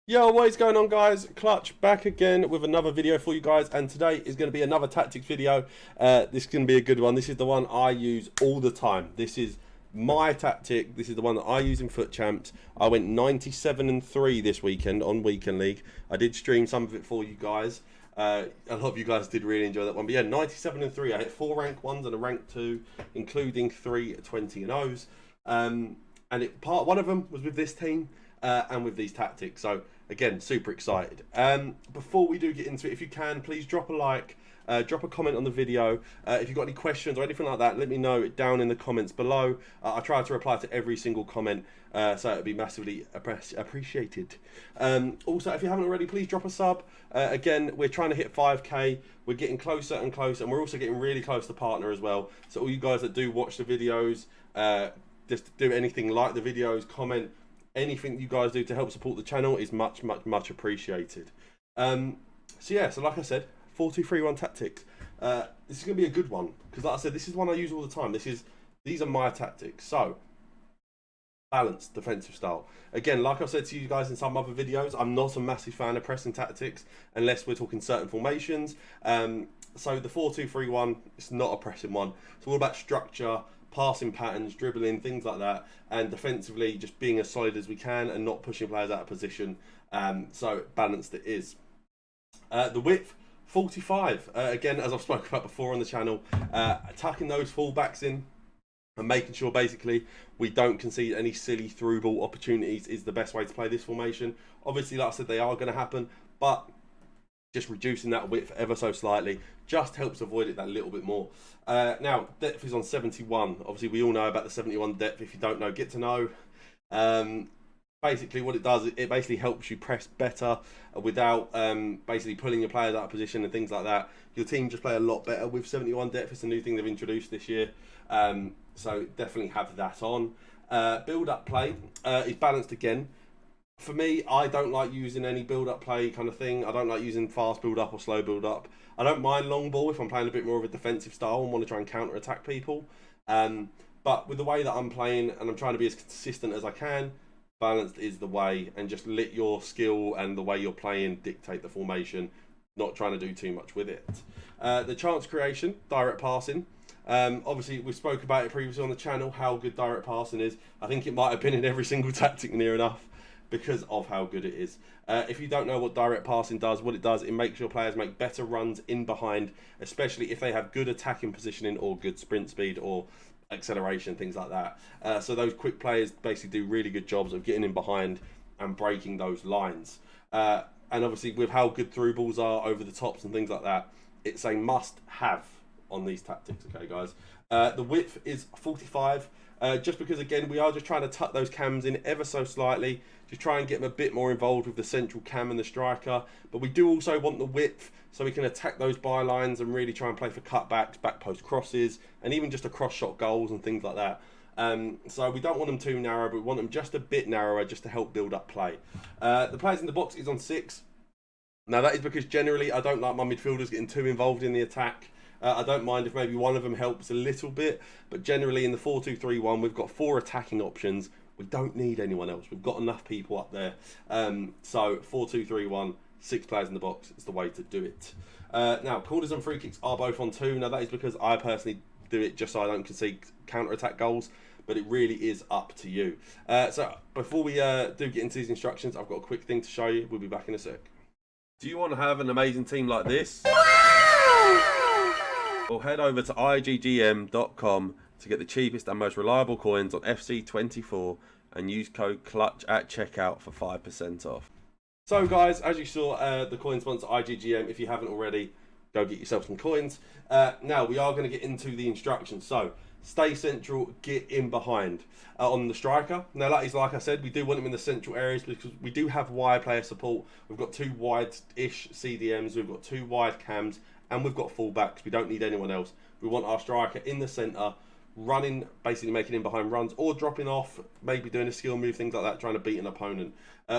Yo, what is going on, guys? Clutch back again with another video for you guys, and today is going to be another tactics video. This is going to be a good one. This is the one I use all the time. This is my tactic. This is the one that I use in Foot Champs. I went 97-3 this weekend on Weekend League. I did stream some of it for you guys. A lot of you guys did really enjoy that one. But yeah, 97-3. I hit 4 rank 1s and a rank 2, including 3 20-0s. And one of them was with this team and with these tactics. So again, super excited. Before we do get into it, if you can, please drop a like, drop a comment on the video. If you've got any questions or anything like that, let me know down in the comments below. I try to reply to every single comment, so it would be massively appreciated. Also, if you haven't already, please drop a sub. Again, we're trying to hit 5k. We're getting closer and closer, and we're also getting really close to partner as well. So all you guys that do watch the videos, just do anything, like the videos, comment. Anything you guys do to help support the channel is much appreciated. So yeah, so like I said, 4-2-3-1 tactics. This is going to be a good one because, like I said, this is one I use all the time. These are my tactics. So balanced defensive style. Again, like I've said to you guys in some other videos, I'm not a massive fan of pressing tactics unless we're talking certain formations. So the 4-2-3-1, it's not a pressing one. It's all about structure, passing patterns, dribbling, things like that, and defensively just being as solid as we can and not pushing players out of position. So balanced it is. The width, 45. Again, as I've spoken about before on the channel, attacking those fullbacks in and making sure basically we don't concede any silly through ball opportunities is the best way to play this formation. Obviously, like I said, they are going to happen, but just reducing that width ever so slightly just helps avoid it that little bit more. Now, depth is on 71. Obviously, we all know about the 71 depth. If you don't know, get to know. Basically, what it does, it basically helps you press better without basically pulling your players out of position and things like that. Your team just play a lot better with 71 depth. It's a new thing they've introduced this year. So definitely have that on. Build-up play is balanced again. For me, I don't like using any build-up play kind of thing. I don't like using fast build-up or slow build-up. I don't mind long ball if I'm playing a bit more of a defensive style and want to try and counter-attack people. But with the way that I'm playing and I'm trying to be as consistent as I can, balanced is the way, and just let your skill and the way you're playing dictate the formation, not trying to do too much with it. The chance creation, direct passing. Obviously, we spoke about it previously on the channel, how good direct passing is. I think it might have been in every single tactic near enough, because of how good it is. If you don't know what direct passing does, what it does, it makes your players make better runs in behind, especially if they have good attacking positioning or good sprint speed or acceleration, things like that. So those quick players basically do really good jobs of getting in behind and breaking those lines. And obviously, with how good through balls are over the tops and things like that, it's a must-have on these tactics, okay, guys? The width is 45. Just because, again, we are just trying to tuck those cams in ever so slightly, just try and get them a bit more involved with the central cam and the striker. But we do also want the width so we can attack those bylines and really try and play for cutbacks, back post crosses, and even just a cross shot goals and things like that. So we don't want them too narrow, but we want them just a bit narrower just to help build up play. The players in the box is on 6. Now, that is because generally I don't like my midfielders getting too involved in the attack. I don't mind if maybe one of them helps a little bit, but generally in the 4-2-3-1, we've got 4 attacking options. We don't need anyone else. We've got enough people up there. So 4-2-3-1, 6 players in the box is the way to do it. Now, corners and free kicks are both on 2. Now, that is because I personally do it just so I don't concede counter-attack goals, but it really is up to you. So before we do get into these instructions, I've got a quick thing to show you. We'll be back in a sec. Do you want to have an amazing team like this? Or head over to iggm.com to get the cheapest and most reliable coins on FC24 and use code CLUTCH at checkout for 5% off. So guys, as you saw, the coin sponsor IGGM. If you haven't already, go get yourself some coins. Now we are going to get into the instructions. So stay central, get in behind on the striker. Now that is, like I said, we do want him in the central areas because we do have wide player support. We've got 2 wide-ish CDMs, we've got 2 wide cams, and we've got fullbacks. We don't need anyone else. We want our striker in the centre, running, basically making in behind runs or dropping off, maybe doing a skill move, things like that, trying to beat an opponent.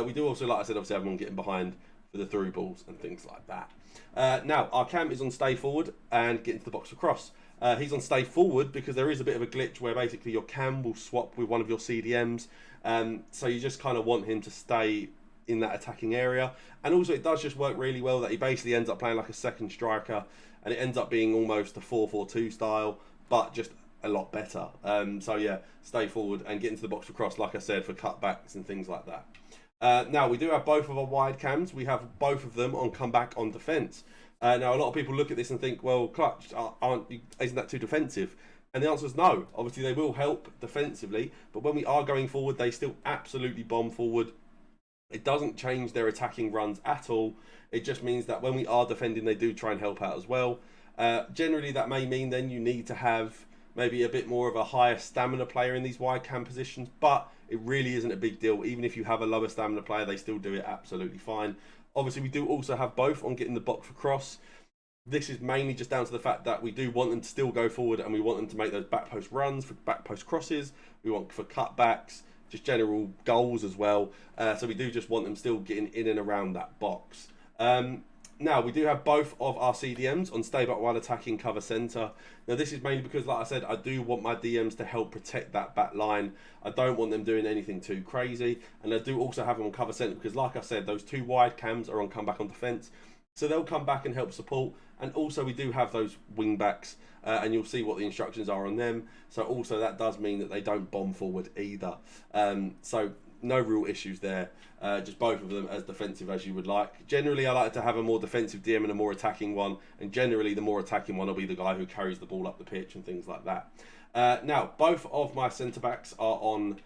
We do also, like I said, obviously have everyone getting behind for the through balls and things like that. Now, our cam is on stay forward and get into the box across. He's on stay forward because there is a bit of a glitch where basically your cam will swap with one of your CDMs. So you just kind of want him to stay in that attacking area. And also it does just work really well that he basically ends up playing like a second striker, and it ends up being almost a 4-4-2 style, but just a lot better. So yeah, stay forward and get into the box for cross, like I said, for cutbacks and things like that. Now we do have both of our wide cams. We have both of them on comeback on defence. Now a lot of people look at this and think, well, clutch, isn't that too defensive? And the answer is no. Obviously they will help defensively, but when we are going forward, they still absolutely bomb forward. It doesn't change their attacking runs at all. It just means that when we are defending, they do try and help out as well. Generally that may mean then you need to have maybe a bit more of a higher stamina player in these wide cam positions, but it really isn't a big deal. Even if you have a lower stamina player, they still do it absolutely fine. Obviously, we do also have both on getting the box for cross. This is mainly just down to the fact that we do want them to still go forward, and we want them to make those back post runs for back post crosses. We want for cutbacks, just general goals as well. So we do just want them still getting in and around that box. Now, we do have both of our CDMs on stay back while attacking cover centre. Now, this is mainly because, like I said, I do want my DMs to help protect that back line. I don't want them doing anything too crazy. And I do also have them on cover centre because, like I said, those two wide cams are on comeback on defence. So they'll come back and help support. And also, we do have those wing backs, and you'll see what the instructions are on them. So also, that does mean that they don't bomb forward either. So no real issues there. Just both of them as defensive as you would like. Generally, I like to have a more defensive DM and a more attacking one. And generally, the more attacking one will be the guy who carries the ball up the pitch and things like that. Now, both of my centre-backs are on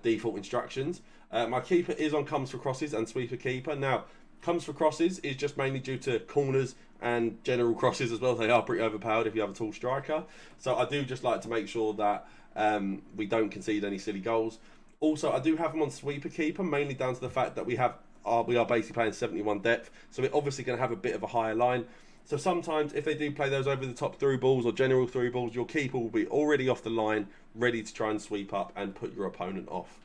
default instructions. My keeper is on comes for crosses and sweeper keeper. Now, comes for crosses is just mainly due to corners and general crosses as well. They are pretty overpowered if you have a tall striker. So I do just like to make sure that we don't concede any silly goals. Also, I do have them on sweeper keeper, mainly down to the fact that we are basically playing 71 depth, so we're obviously going to have a bit of a higher line. So sometimes if they do play those over the top through balls or general through balls, your keeper will be already off the line, ready to try and sweep up and put your opponent off.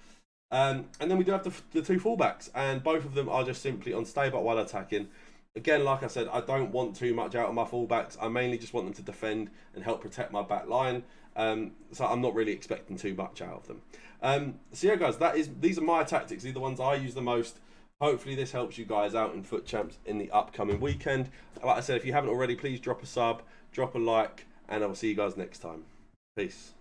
And then we do have the two fullbacks, and both of them are just simply on stay back while attacking. Again, like I said, I don't want too much out of my fullbacks. I mainly just want them to defend and help protect my back line. So I'm not really expecting too much out of them. So yeah, guys, these are my tactics. These are the ones I use the most. Hopefully this helps you guys out in Foot Champs in the upcoming weekend. Like I said, if you haven't already, please drop a sub, drop a like, and I'll see you guys next time. Peace.